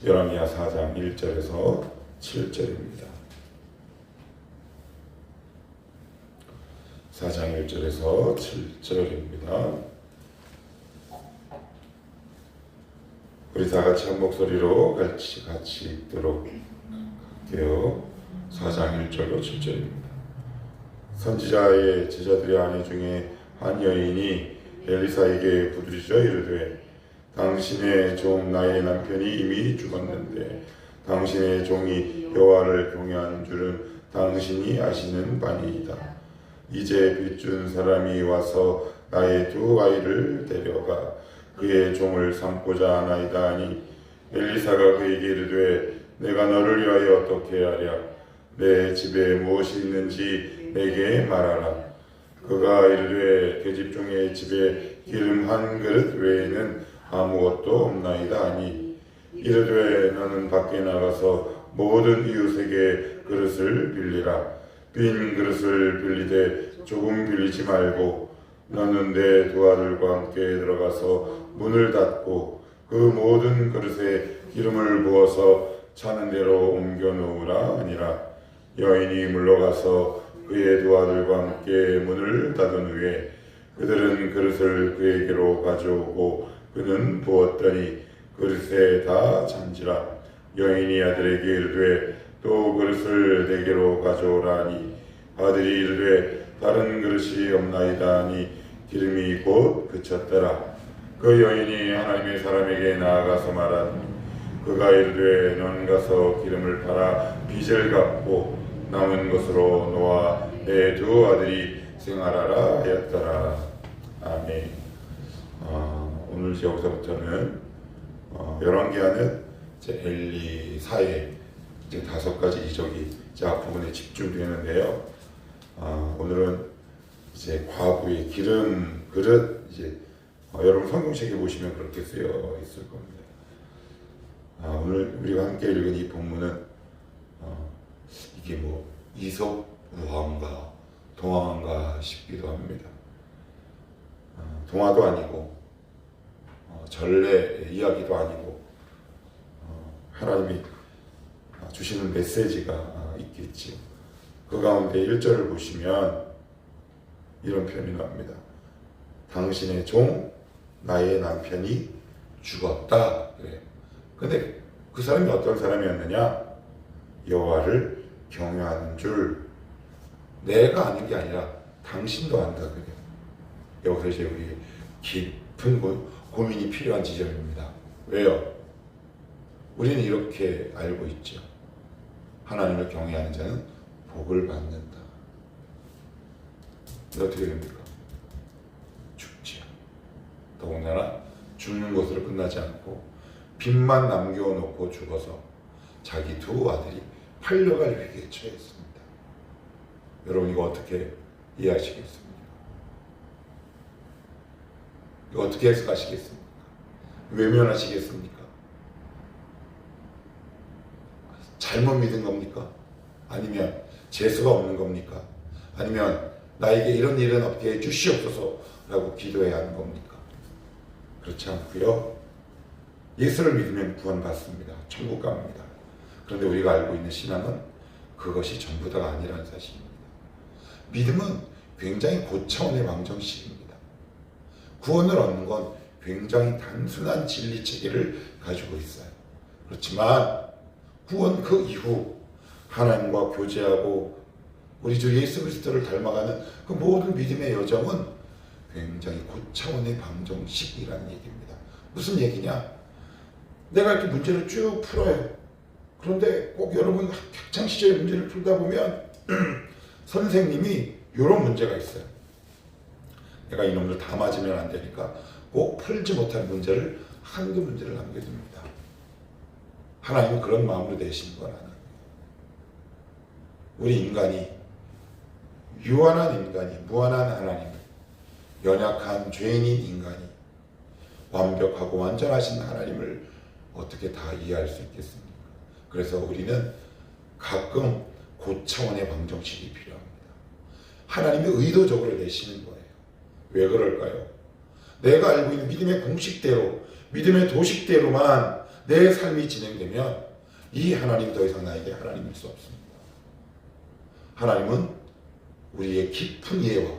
열왕기하 4장 1절에서 7절입니다. 4장 1절에서 7절입니다. 우리 다 같이 한 목소리로 같이 읽도록 할게요. 4장 1절로 7절입니다. 선지자의 제자들의 아내 중에 한 여인이 엘리사에게 부르짖어 이르되 당신의 종 나의 남편이 이미 죽었는데 당신의 종이 여호와를 경외하는 줄은 당신이 아시는 바니이다. 이제 빚준 사람이 와서 나의 두 아이를 데려가 그의 종을 삼고자 하나이다 하니 엘리사가 그에게 이르되 내가 너를 위하여 어떻게 하랴. 내 집에 무엇이 있는지 내게 말하라. 그가 이르되 계집종의 집에 기름 한 그릇 외에는 아무것도 없나이다 하니 이르되 너는 밖에 나가서 모든 이웃에게 그릇을 빌리라. 빈 그릇을 빌리되 조금 빌리지 말고 너는 내 두 아들과 함께 들어가서 문을 닫고 그 모든 그릇에 기름을 부어서 차는 대로 옮겨 놓으라 하니라. 여인이 물러가서 그의 두 아들과 함께 문을 닫은 후에 그들은 그릇을 그에게로 가져오고 그는 부었더니 그릇에 다 잠지라. 여인이 아들에게 이르되 또 그릇을 내게로 가져오라 하니 아들이 이르되 다른 그릇이 없나이다 하니 기름이 곧 그쳤더라. 그 여인이 하나님의 사람에게 나아가서 말하니 그가 이르되 너는 가서 기름을 팔아 빚을 갚고 남은 것으로 너와 내 두 아들이 생활하라 하였더라. 아멘. 오늘 여기서부터는 열왕기하는 엘리사의 이제 5가지 이적이 앞부분에 집중되는데요. 오늘은 이제 과부의 기름 그릇 여러분 성경책에 보시면 그렇게 쓰여 있을 겁니다. 오늘 우리가 함께 읽은 이 본문은 이게 이솝 우화인가 동화인가 싶기도 합니다. 동화도 아니고 전래 이야기도 아니고 하나님이 주시는 메시지가 있겠지요. 그 가운데 1절을 보시면 이런 표현이 나옵니다. 당신의 종 나의 남편이 죽었다. 그래요. 근데 그 사람이 어떤 사람이었느냐? 여호와를 경외하는 줄 내가 아는 게 아니라 당신도 안다. 그래요. 여기서 이제 우리 깊은 고민이 필요한 지점입니다. 왜요? 우리는 이렇게 알고 있죠. 하나님을 경외하는 자는 복을 받는다. 어떻게 됩니까? 죽지요. 더군다나 죽는 것으로 끝나지 않고 빚만 남겨놓고 죽어서 자기 두 아들이 팔려갈 위기에 처했습니다. 여러분 이거 어떻게 이해하시겠습니까? 이거 어떻게 해석하시겠습니까? 외면하시겠습니까? 잘못 믿은 겁니까? 아니면 재수가 없는 겁니까? 아니면 나에게 이런 일은 없게 해 주시옵소서 라고 기도해야 하는 겁니까? 그렇지 않고요. 예수를 믿으면 구원받습니다. 천국 갑니다. 그런데 우리가 알고 있는 신앙은 그것이 전부 다가 아니라는 사실입니다. 믿음은 굉장히 고차원의 방정식입니다. 구원을 얻는 건 굉장히 단순한 진리 체계를 가지고 있어요. 그렇지만 구원 그 이후 하나님과 교제하고 우리 주 예수 그리스도를 닮아가는 그 모든 믿음의 여정은 굉장히 고차원의 방정식이라는 얘기입니다. 무슨 얘기냐? 내가 이렇게 문제를 쭉 풀어요. 그런데 꼭 여러분 학창시절에 문제를 풀다 보면 선생님이 이런 문제가 있어요. 내가 이놈들 다 맞으면 안 되니까 꼭 풀지 못한 문제를 한두 문제를 남겨둡니다. 하나님은 그런 마음으로 내신 건 아니에요. 우리 인간이 유한한 인간이 무한한 하나님을 연약한 죄인인 인간이 완벽하고 완전하신 하나님을 어떻게 다 이해할 수 있겠습니까? 그래서 우리는 가끔 고차원의 방정식이 필요합니다. 하나님이 의도적으로 내시는 거예요. 왜 그럴까요? 내가 알고 있는 믿음의 공식대로, 믿음의 도식대로만 내 삶이 진행되면 이 하나님 더 이상 나에게 하나님일 수 없습니다. 하나님은 우리의 깊은 이해와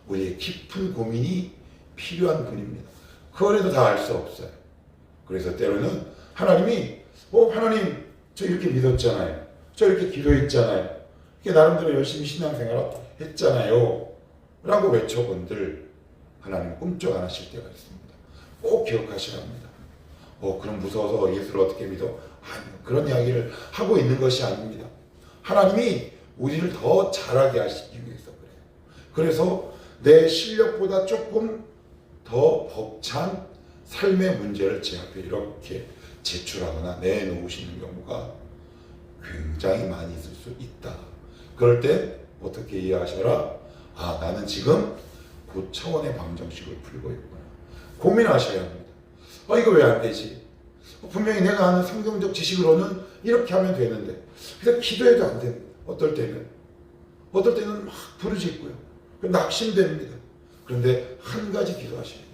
우리의 깊은 고민이 필요한 분입니다. 그거라도 다 알 수 없어요. 그래서 때로는 하나님이 하나님 저 이렇게 믿었잖아요. 저 이렇게 기도했잖아요. 이렇게 나름대로 열심히 신앙생활 했잖아요. 라고 외쳐본들 하나님 꿈쩍 안 하실 때가 있습니다. 꼭 기억하셔야 합니다. 그럼 무서워서 예수를 어떻게 믿어? 아니요. 그런 이야기를 하고 있는 것이 아닙니다. 하나님이 우리를 더 잘하게 하시기 위해서 그래요. 그래서 내 실력보다 조금 더 벅찬 삶의 문제를 제 앞에 이렇게 제출하거나 내놓으시는 경우가 굉장히 많이 있을 수 있다. 그럴 때 어떻게 이해하셔라? 나는 지금 고차원의 방정식을 풀고 있구나. 고민하셔야 합니다. 이거 왜 안 되지? 분명히 내가 아는 성경적 지식으로는 이렇게 하면 되는데. 그래서 기도해도 안 됩니다. 어떨 때는 막 부르짖고요. 낙심됩니다. 그런데 한 가지 기도하셔야 돼요.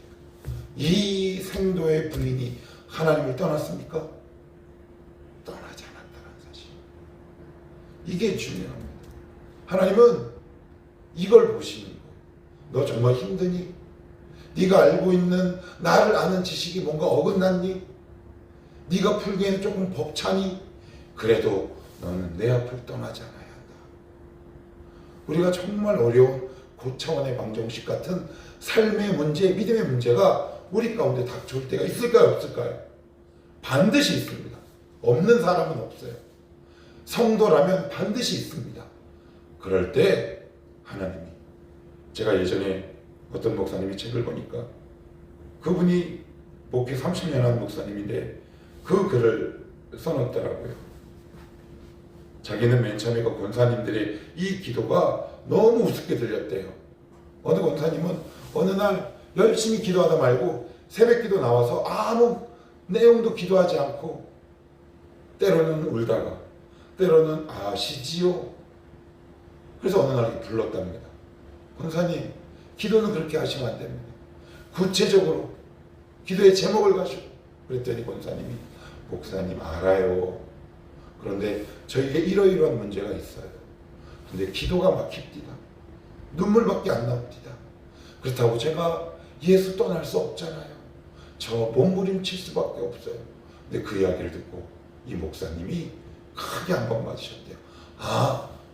이 생도의 부인이 하나님을 떠났습니까? 떠나지 않았다는 사실. 이게 중요합니다. 하나님은 이걸 보시는 거예요. 너 정말 힘드니? 네가 알고 있는 나를 아는 지식이 뭔가 어긋났니? 네가 풀기에는 조금 벅차니? 그래도 너는 내 앞을 떠나지 않아야 한다. 우리가 정말 어려운 고차원의 방정식 같은 삶의 문제, 믿음의 문제가 우리 가운데 닥쳐올 때가 있을까요? 없을까요? 반드시 있습니다. 없는 사람은 없어요. 성도라면 반드시 있습니다. 그럴 때 하나님이, 제가 예전에 어떤 목사님이 책을 보니까 그분이 목회 30년 한 목사님인데 그 글을 써놨더라고요. 자기는 맨 처음에 그 권사님들의 이 기도가 너무 우습게 들렸대요. 어느 권사님은 어느 날 열심히 기도하다 말고 새벽 기도 나와서 아무 내용도 기도하지 않고 때로는 울다가 때로는 아시지요? 그래서 어느 날 불렀답니다. 권사님, 기도는 그렇게 하시면 안 됩니다. 구체적으로 기도의 제목을 가시고. 그랬더니 권사님이, 목사님 알아요. 그런데 저에게 이러이러한 문제가 있어요. 근데 기도가 막힙니다. 눈물밖에 안 나옵니다. 그렇다고 제가 예수 떠날 수 없잖아요. 저 몸부림칠 수밖에 없어요. 근데 그 이야기를 듣고 이 목사님이 크게 한 번 맞으셨대요.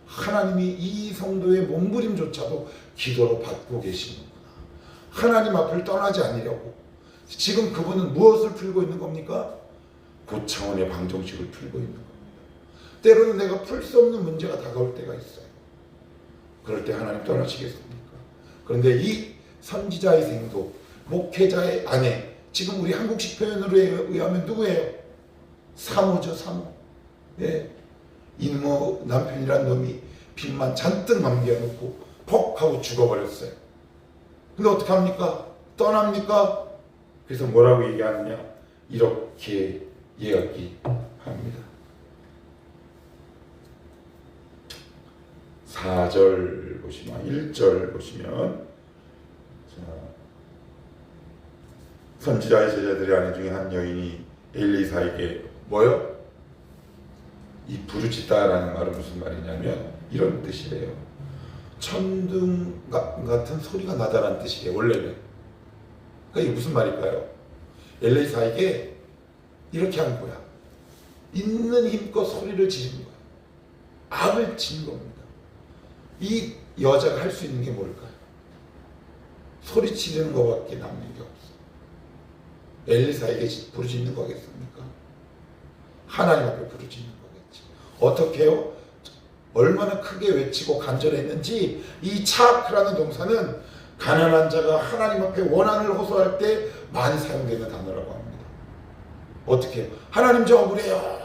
하나님이 이 성도의 몸부림조차도 기도로 받고 계시는구나. 하나님 앞을 떠나지 않으려고. 지금 그분은 무엇을 풀고 있는 겁니까? 고차원의 방정식을 풀고 있는 겁니다. 때로는 내가 풀 수 없는 문제가 다가올 때가 있어요. 그럴 때 하나님 떠나시겠습니까? 그런데 이 선지자의 생도, 목회자의 아내, 지금 우리 한국식 표현으로 의하면 누구예요? 사모죠, 사모. 네. 이놈의 남편이란 놈이 빚만 잔뜩 남겨놓고 퍽 하고 죽어버렸어요. 근데 어떻게 합니까? 떠납니까? 그래서 뭐라고 얘기하느냐? 이렇게 이야기합니다. 4절 보시면, 1절 보시면, 선지자의 제자들의 아내 중에 한 여인이 엘리사에게 뭐요? 이 부르짖다라는 말은 무슨 말이냐면 이런 뜻이래요. 천둥 같은 소리가 나다라는 뜻이에요. 원래는. 그러니까 이게 무슨 말일까요? 엘리사에게 이렇게 한 거야. 있는 힘껏 소리를 지른 거야. 악을 친 겁니다. 이 여자가 할 수 있는 게 뭘까요? 소리 지르는 것밖에 남는 게 없어. 엘리사에게 부르짖는 거겠습니까? 하나님 앞에 부르짖는 거겠지. 어떻게 해요? 얼마나 크게 외치고 간절했는지 이 차크라는 동사는 가난한 자가 하나님 앞에 원한을 호소할 때 많이 사용되는 단어라고 합니다. 어떻게 해요? 하나님 저 억울해요.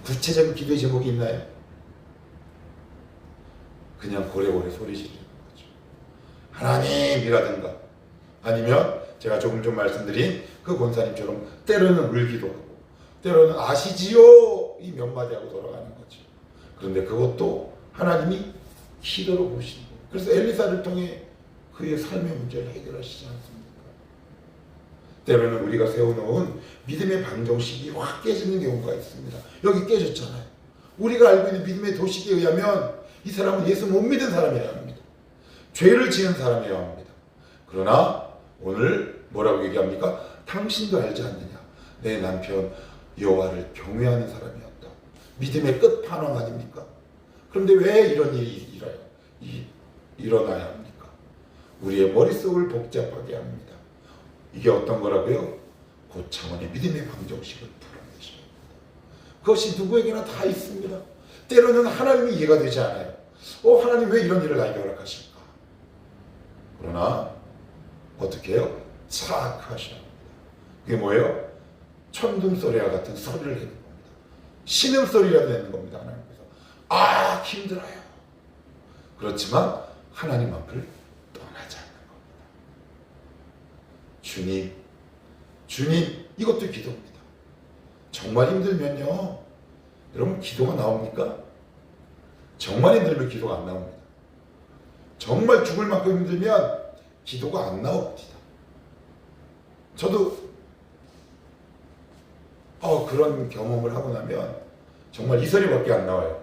구체적인 기도의 제목이 있나요? 그냥 고래고래 소리 지르는 거죠. 하나님이라든가 아니면 제가 조금 전 말씀드린 그 권사님처럼 때로는 울기도 하고 때로는 아시지요? 이 몇 마디 하고 돌아가는 거죠. 그런데 그것도 하나님이 기도로 보시는 거예요. 그래서 엘리사를 통해 그의 삶의 문제를 해결하시지 않습니까? 때로는 우리가 세워놓은 믿음의 방정식이 확 깨지는 경우가 있습니다. 여기 깨졌잖아요. 우리가 알고 있는 믿음의 도식에 의하면 이 사람은 예수 못 믿은 사람이라고 합니다. 죄를 지은 사람이라고 합니다. 그러나 오늘 뭐라고 얘기합니까? 당신도 알지 않느냐? 내 남편 여호와를 경외하는 사람이었다. 믿음의 끝판왕 아닙니까? 그런데 왜 이런 일이 일어나야 합니까? 우리의 머릿속을 복잡하게 합니다. 이게 어떤 거라고요? 고차원의 믿음의 방정식을 풀어내셔야 합니다. 그것이 누구에게나 다 있습니다. 때로는 하나님이 이해가 되지 않아요. 하나님 왜 이런 일을 나에게 허락하실까? 그러나 어떻게 해요? 착하셔야 합니다. 그게 뭐예요? 천둥소리와 같은 소리를 내는 겁니다. 신음소리라도 내는 겁니다. 하나님께서 힘들어요. 그렇지만 하나님 앞을 떠나지 않는 겁니다. 주님 이것도 기도입니다. 정말 힘들면요 여러분 기도가 나옵니까? 정말 힘들면 기도가 안 나옵니다. 정말 죽을 만큼 힘들면 기도가 안 나옵니다. 저도 그런 경험을 하고 나면 정말 이 소리밖에 안 나와요.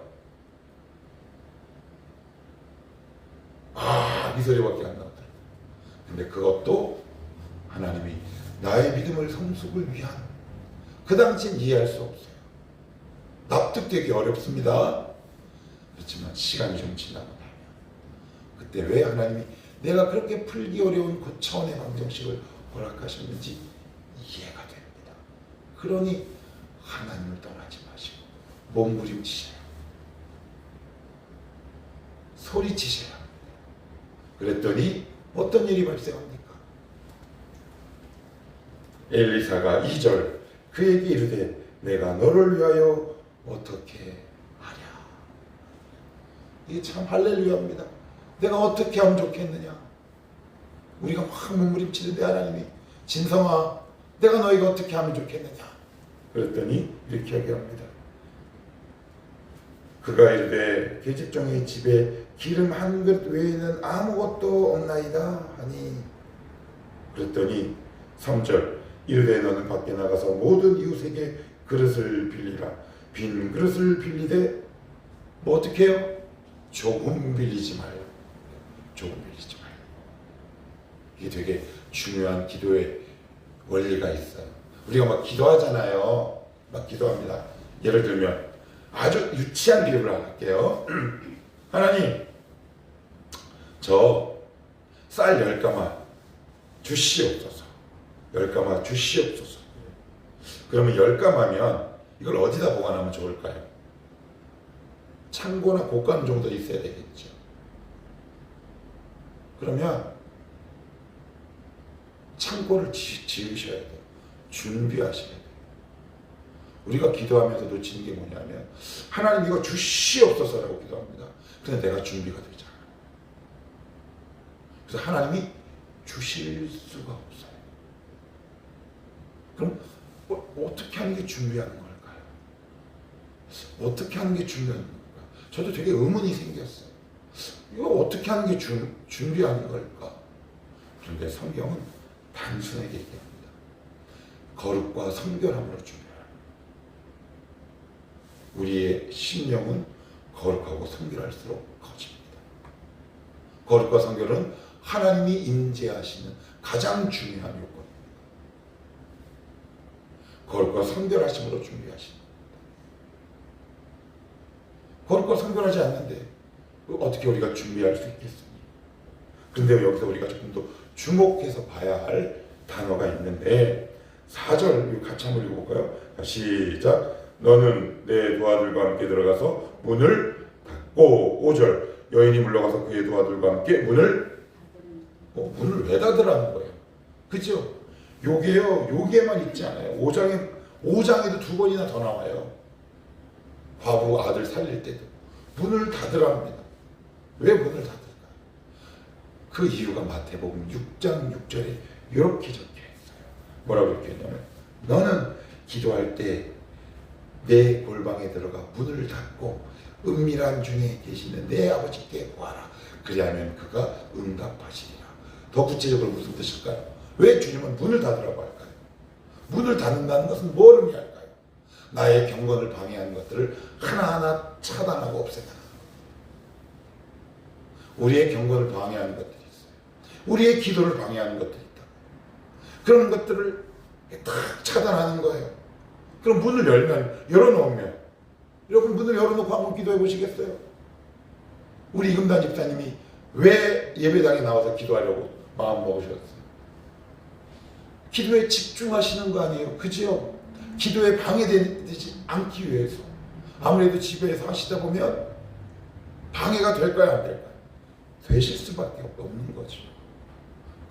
이 소리밖에 안 나오더라고요. 근데 그것도 하나님이 나의 믿음을 성숙을 위한, 그 당시엔 이해할 수 없어요. 납득되기 어렵습니다. 그렇지만 시간이 좀 지나고 나면 그때 왜 하나님이 내가 그렇게 풀기 어려운 고차원의 방정식을 허락하셨는지 이해가 됩니다. 그러니 하나님을 떠나지 마시고 몸부림치셔야 합니다. 소리치셔야 합니다. 그랬더니 어떤 일이 발생합니까? 엘리사가 2절 그에게 이르되 내가 너를 위하여 어떻게 하랴. 이게 참 할렐루야입니다. 내가 어떻게 하면 좋겠느냐. 우리가 막 몸부림치는데 하나님이 진성아 내가 너에게 어떻게 하면 좋겠느냐. 그랬더니 이렇게 얘기합니다. 그가 이르되 계집종의 집에 기름 한 그릇 외에는 아무것도 없나이다 하니. 그랬더니 3절 이르되 너는 밖에 나가서 모든 이웃에게 그릇을 빌리라. 빈 그릇을 빌리되 뭐 어떻게 해요? 조금 빌리지 말고. 조금 빌리지 말고. 이게 되게 중요한 기도의 원리가 있어요. 우리가 막 기도하잖아요. 막 기도합니다. 예를 들면 아주 유치한 비유를 할게요. 하나님 저 쌀 10가마 주시옵소서. 10가마 주시옵소서. 그러면 10가마면 이걸 어디다 보관하면 좋을까요? 창고나 곳간 정도 있어야 되겠죠. 그러면 창고를 지으셔야 돼요. 준비하셔야 돼요. 우리가 기도하면서 놓치는 게 뭐냐면 하나님 이거 주시옵소서라고 기도합니다. 근데 내가 준비가 되지 않아요. 그래서 하나님이 주실 수가 없어요. 그럼 어떻게 하는 게 준비하는 걸까요? 어떻게 하는 게 준비하는 걸까요? 저도 되게 의문이 생겼어요. 이거 어떻게 하는 게 준비하는 걸까? 그런데 성경은 단순하게 얘기합니다. 거룩과 성결함으로 준비하라. 우리의 심령은 거룩하고 성결할수록 커집니다. 거룩과 성결은 하나님이 임재하시는 가장 중요한 요건입니다. 거룩과 성결하심으로 준비하십니다. 거룩과 성결하지 않는데 어떻게 우리가 준비할 수 있겠습니까? 그런데 여기서 우리가 조금 더 주목해서 봐야 할 단어가 있는데 4절 같이 한번 읽어볼까요? 시작. 너는 내 도아들과 함께 들어가서 문을 닫고 5절 여인이 물러가서 그의 도아들과 함께 문을 왜 닫으라는 거예요? 그죠? 요게만 있지 않아요. 5장에도 2번이나 더 나와요. 과부 아들 살릴 때도 문을 닫으랍니다. 왜 문을 닫을까요? 그 이유가 마태복음 6장 6절에 이렇게 적혀 있어요. 뭐라고 적혀 있냐면 너는 기도할 때 내 골방에 들어가 문을 닫고 은밀한 중에 계시는 내 아버지께 구하라. 그리하면 그가 응답하시리라. 더 구체적으로 무슨 뜻일까요? 왜 주님은 문을 닫으라고 할까요? 문을 닫는다는 것은 뭘 의미할까요? 나의 경건을 방해하는 것들을 하나하나 차단하고 없애다. 우리의 경건을 방해하는 것들이 있어요. 우리의 기도를 방해하는 것들이 있다. 그런 것들을 딱 차단하는 거예요. 그럼 문을 열어놓으면 여러분 문을 열어놓고 한번 기도해 보시겠어요? 우리 이금단 집사님이 왜 예배당에 나와서 기도하려고 마음 먹으셨어요? 기도에 집중하시는 거 아니에요? 그죠? 기도에 방해되지 않기 위해서. 아무래도 집에서 하시다 보면 방해가 될까요? 안 될까요? 되실 수밖에 없는 거죠.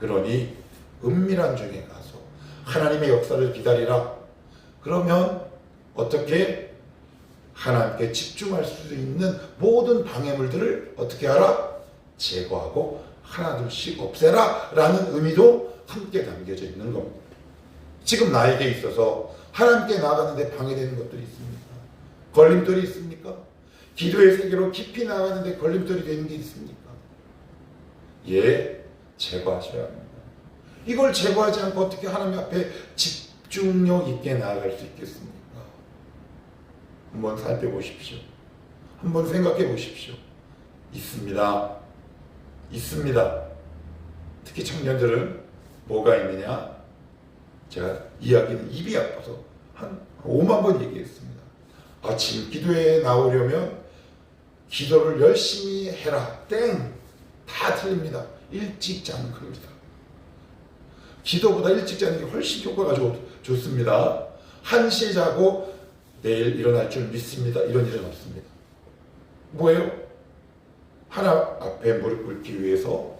그러니 은밀한 중에 가서 하나님의 역사를 기다리라. 그러면 어떻게 하나님께 집중할 수 있는 모든 방해물들을 어떻게 하라? 제거하고 하나둘씩 없애라 라는 의미도 함께 담겨져 있는 겁니다. 지금 나에게 있어서 하나님께 나아가는데 방해되는 것들이 있습니까? 걸림돌이 있습니까? 기도의 세계로 깊이 나아가는데 걸림돌이 되는 게 있습니까? 예, 제거하셔야 합니다. 이걸 제거하지 않고 어떻게 하나님 앞에 집중력 있게 나아갈 수 있겠습니까? 한번 살펴보십시오. 한번 생각해 보십시오. 있습니다. 있습니다. 특히 청년들은 뭐가 있느냐? 제가 이야기는 입이 아파서 한 5만 번 얘기했습니다. 아침 기도에 나오려면 기도를 열심히 해라. 땡! 다 틀립니다. 일찍 자는 겁니다. 기도보다 일찍 자는 게 훨씬 효과가 좋습니다. 1시에 자고 내일 일어날 줄 믿습니다. 이런 일은 없습니다. 뭐예요? 하나 앞에 무릎 꿇기 위해서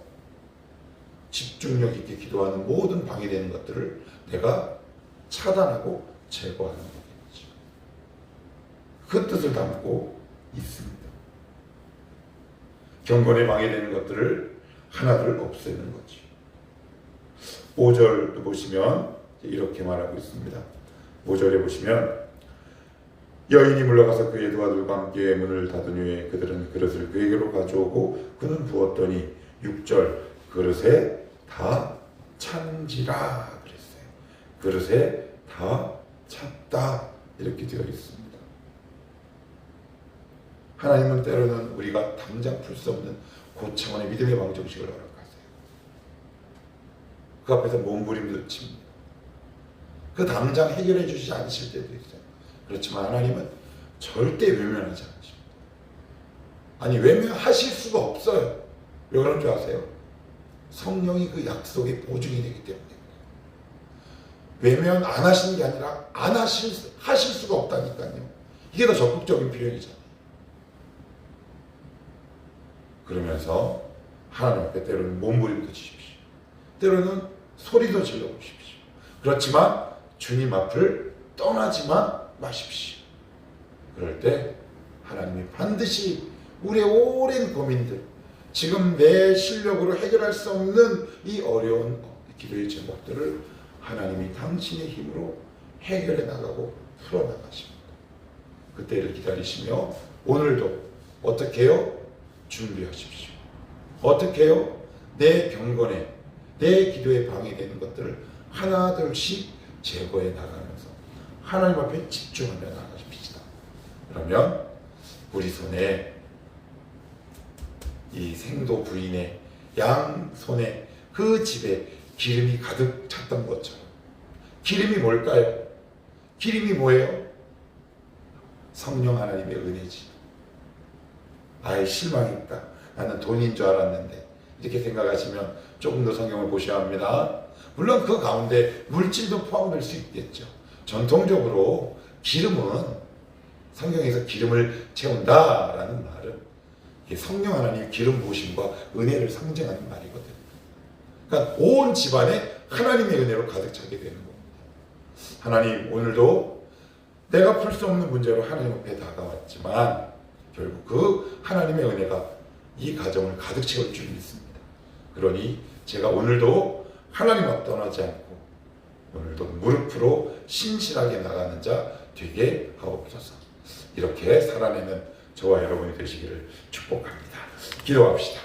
집중력 있게 기도하는 모든 방해되는 것들을 내가 차단하고 제거하는 거겠죠. 그 뜻을 담고 있습니다. 경건에 방해되는 것들을 하나둘 없애는 거죠. 5절도 보시면 이렇게 말하고 있습니다. 5절에 보시면 여인이 물러가서 그의 두 아들과 함께 문을 닫은 후에 그들은 그릇을 그에게로 가져오고 그는 부었더니 6절 그릇에 다 찬지라 그랬어요. 그릇에 다 찼다 이렇게 되어 있습니다. 하나님은 때로는 우리가 당장 풀 수 없는 고차원의 믿음의 방정식을 허락하세요. 그 앞에서 몸부림도 칩니다. 그 당장 해결해 주시지 않으실 때도 있어요. 그렇지만 하나님은 절대 외면하지 않으십니다. 아니 외면하실 수가 없어요. 왜 그런 줄 아세요? 성령이 그 약속의 보증이 되기 때문에. 외면 안 하시는 게 아니라 하실 수가 없다니까요. 이게 더 적극적인 표현이잖아요. 그러면서 하나님 앞에 때로는 몸부림도 치십시오. 때로는 소리도 질러 보십시오. 그렇지만 주님 앞을 떠나지만 마십시오. 그럴 때 하나님이 반드시 우리의 오랜 고민들, 지금 내 실력으로 해결할 수 없는 이 어려운 기도의 제목들을 하나님이 당신의 힘으로 해결해 나가고 풀어나가십니다. 그때를 기다리시며 오늘도 어떻게 해요? 준비하십시오. 어떻게 해요? 내 경건에, 내 기도에 방해되는 것들을 하나둘씩 제거해 나가면서 하나님 앞에 집중하며 나가십시다. 그러면 우리 손에 이 생도 부인의 양손에 그 집에 기름이 가득 찼던 것처럼. 기름이 뭘까요? 기름이 뭐예요? 성령 하나님의 은혜지. 아예 실망했다. 나는 돈인 줄 알았는데. 이렇게 생각하시면 조금 더 성경을 보셔야 합니다. 물론 그 가운데 물질도 포함될 수 있겠죠. 전통적으로 기름은 성경에서 기름을 채운다라는 말은 성령 하나님의 기름 부으심과 은혜를 상징하는 말이거든요. 그러니까 온 집안에 하나님의 은혜로 가득 차게 되는 겁니다. 하나님 오늘도 내가 풀 수 없는 문제로 하나님 앞에 다가왔지만 결국 그 하나님의 은혜가 이 가정을 가득 채울 줄 믿습니다. 그러니 제가 오늘도 하나님 앞 떠나지 않고 오늘도 무릎으로 신실하게 나가는 자 되게 하옵소서. 이렇게 살아내는 저와 여러분이 되시기를 축복합니다. 기도합시다.